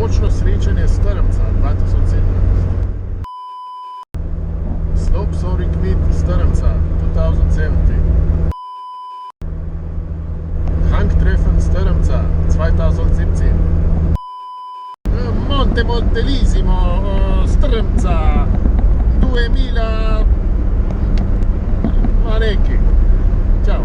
Ročno srečanje Strmca 2017. Stop sorry quit Strmca 2017. Hangtreffen Strmca 2017. Monte Montellissimo Strmca 2000. Parecchi. Ciao.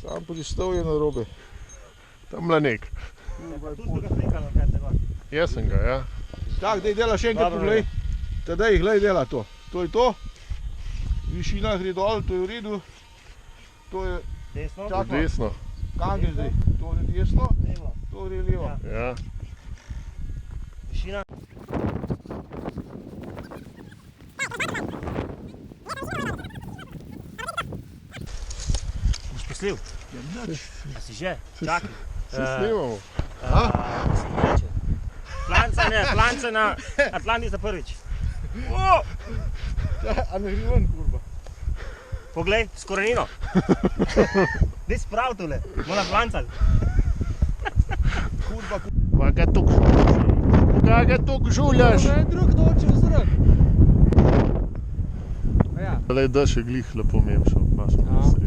Sam pristal je na robe. Tam Mlanek. Jaz sem ga, ja. Tak, daj dela še enkrat poglej. Tadej, glej, dela to. To je to. Višina gre dol, to je v redu. To je desno. Kam gre zdaj? To je desno, to gre levo. Ja. Višina. Boš poslil? A si že? Čakaj. Vsi snimamo. Plance na Atlantis za prvič. A ne gre ven, kurba. Poglej, s korenino. Daj sprav tole, moram plancati. Kurba, kurba. Kaj ga tok žuljaš? To je drug noč v zrak. Lej, da še glih lepo mi je šel.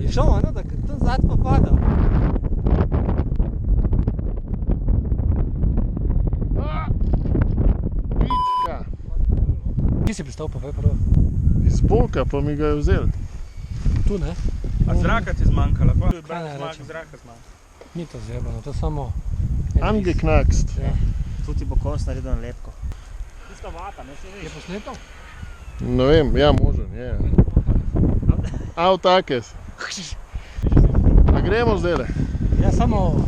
Je šel, ne, da tam zad pa pada. Vitka. Kje si pristal pa prvo? Iz boka pa mi ga je vzel. Tu, ne? A zraka ti zmanjkala, pa? Kaj naj rečem? Zraka zmanjkala. Ni to zjebano, to je samo... Angeknackst. Ja. Tu ti bo kost naredil na lepko. Tista vata, ne se Je veš. posneto? Ne vem, ja, možen, je. Avtakes. A gremo zdajle? Ja, samo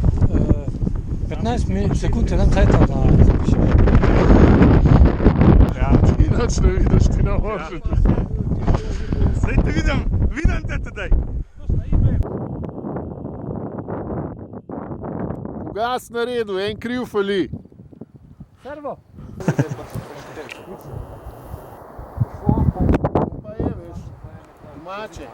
15 sekund je nam cajta, da zapišemo. Ja. Ti noč ne vidiš, ti ne možeš. Zdaj te vidim te tedaj. Ugas naredil, en kriv fali. Servo! Pa je, veš, domače.